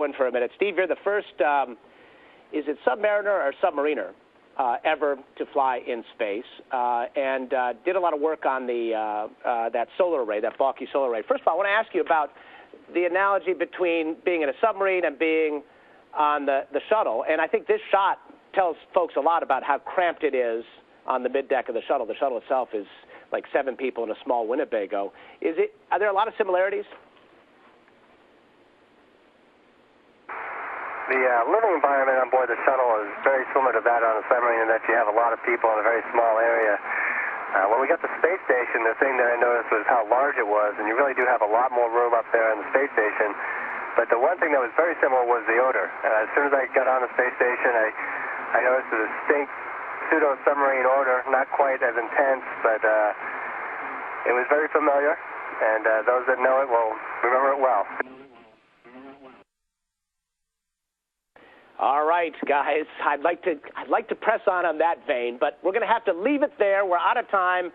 in for a minute. Steve, you're the first, is it submariner or submariner, ever to fly in space, and did a lot of work on the that solar array, that bulky solar array. First of all, I want to ask you about the analogy between being in a submarine and being on the shuttle. And I think this shot tells folks a lot about how cramped it is on the middeck of the shuttle. The shuttle itself is like 7 people in a small Winnebago. Are there a lot of similarities? The living environment on board the shuttle is very similar to that on a submarine in that you have a lot of people in a very small area. When we got to the space station, the thing that I noticed was how large it was, and you really do have a lot more room up there in the space station. But the one thing that was very similar was the odor. As soon as I got on the space station, I noticed a distinct pseudo-submarine odor, not quite as intense, but it was very familiar, and those that know it will remember it well. All right, guys, I'd like to press on that vein, but we're going to have to leave it there. We're out of time.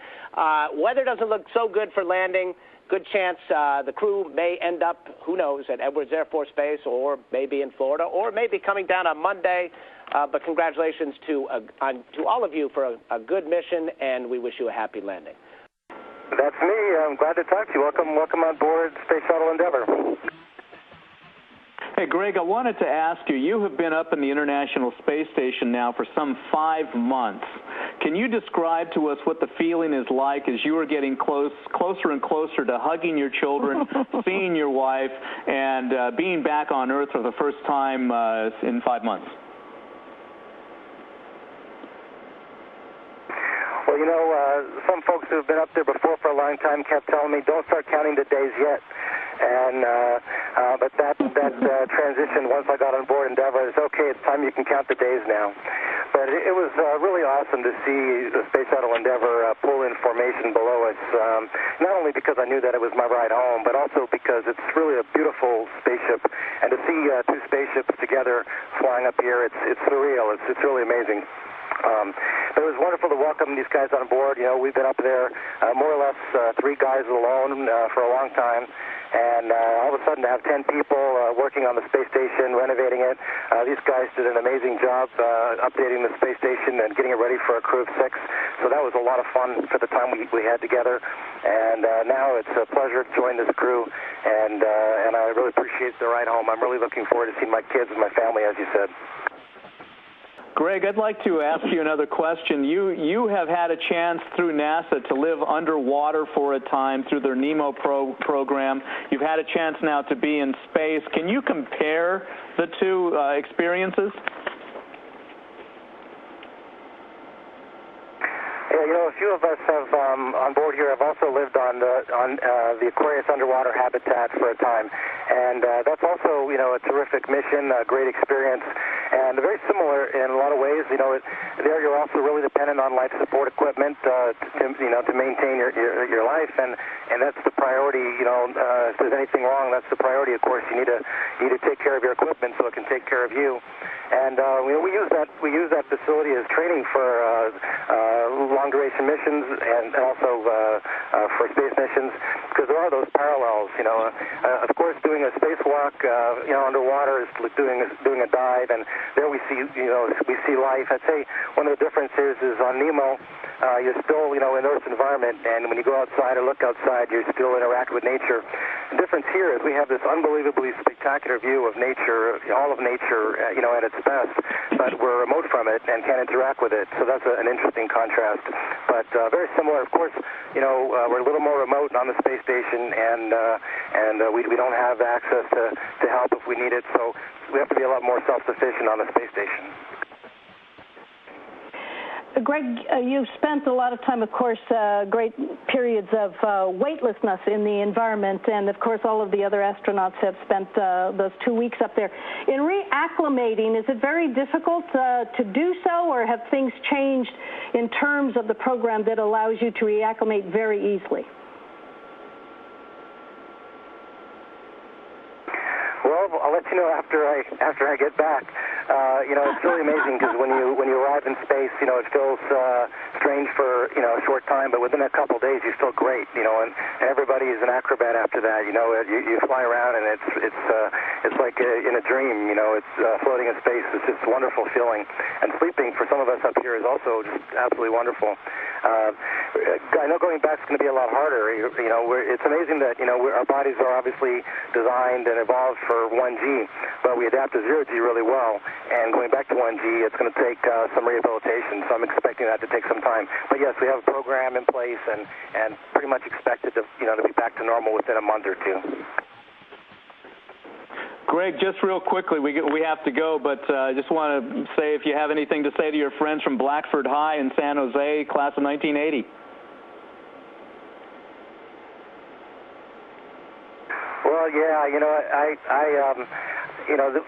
Weather doesn't look so good for landing. Good chance the crew may end up, who knows, at Edwards Air Force Base, or maybe in Florida, or maybe coming down on Monday. But congratulations to all of you for a good mission, and we wish you a happy landing. That's me. I'm glad to talk to you. Welcome on board Space Shuttle Endeavour. Hey, Greg, I wanted to ask you, you have been up in the International Space Station now for some 5 months. Can you describe to us what the feeling is like as you are getting closer and closer to hugging your children, seeing your wife, and being back on Earth for the first time in 5 months? Well, you know, some folks who have been up there before for a long time kept telling me, don't start counting the days yet. And but that transition, once I got on board Endeavour, is okay, it's time you can count the days now. But it was really awesome to see the Space Shuttle Endeavour pull in formation below us, not only because I knew that it was my ride home, but also because it's really a beautiful spaceship. And to see 2 spaceships together flying up here, it's surreal. It's really amazing. It was wonderful to welcome these guys on board. You know, we've been up there more or less 3 guys alone for a long time. And all of a sudden to have 10 people working on the space station, renovating it. These guys did an amazing job updating the space station and getting it ready for a crew of 6. So that was a lot of fun for the time we had together. And now it's a pleasure to join this crew. And I really appreciate the ride home. I'm really looking forward to seeing my kids and my family, as you said. Greg, I'd like to ask you another question. You have had a chance through NASA to live underwater for a time through their NEMO program. You've had a chance now to be in space. Can you compare the 2 experiences? Yeah, you know, a few of us have on board here have also lived on the Aquarius underwater habitat for a time, and that's also, you know, a terrific mission, a great experience. And very similar in a lot of ways. You know, there you're also really dependent on life support equipment to maintain your life, and that's the priority. You know, if there's anything wrong, that's the priority. Of course, you need to take care of your equipment so it can take care of you. And we use that facility as training for long duration missions and also for space missions, because there are those parallels. You know, of course, doing a spacewalk underwater is doing a dive, and there we see life. I'd say one of the differences is on NEMO, you're still in Earth's environment, and when you go outside or look outside, you still interact with nature. The difference here is we have this unbelievably spectacular view of nature, all of nature, at its best, but we're remote from it and can't interact with it. So that's an interesting contrast, but very similar. Of course, we're a little more remote on the space station, and we don't have access to help if we need it. So we have to be a lot more self-sufficient on the space station. Greg, you've spent a lot of time, of course, great periods of weightlessness in the environment, and of course all of the other astronauts have spent those 2 weeks up there. In reacclimating, is it very difficult to do so, or have things changed in terms of the program that allows you to reacclimate very easily? Well, I'll let you know after I get back. It's really amazing because when you arrive in space, it feels strange for a short time, but within a couple of days you feel great, and everybody is an acrobat after that. You fly around and it's like in a dream. It's floating in space. It's just a wonderful feeling, and sleeping for some of us up here is also just absolutely wonderful. I know going back is going to be a lot harder. It's amazing that our bodies are obviously designed and evolved for 1G, but we adapt to 0G really well. And going back to 1G, it's going to take some rehabilitation, so I'm expecting that to take some time. But yes, we have a program in place, and pretty much expected to be back to normal within a month or two. Greg, just real quickly, we have to go, but I just want to say if you have anything to say to your friends from Blackford High in San Jose, class of 1980. Well, yeah,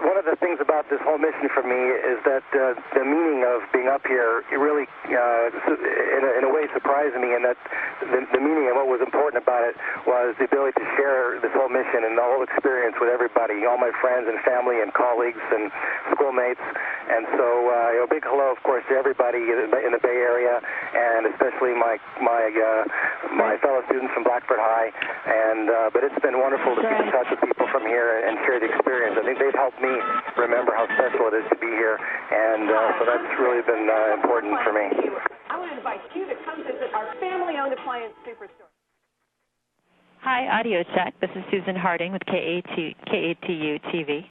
one of the things about this whole mission for me is that the meaning of being up here, it really, in a way, surprised me, and that the meaning and what was important about it was the ability to share this whole mission and the whole experience with everybody, all my friends and family and colleagues and schoolmates. And so, a big hello, of course, to everybody in the Bay Area, and especially my fellow students from Blackford High. But it's been wonderful to keep in touch with people from here and share the experience. I think they've helped me remember how special it is to be here, and so that's really been important for me. I want to invite you to come visit our family-owned appliance superstore. Hi, Audio Check. This is Susan Harding with KATU TV.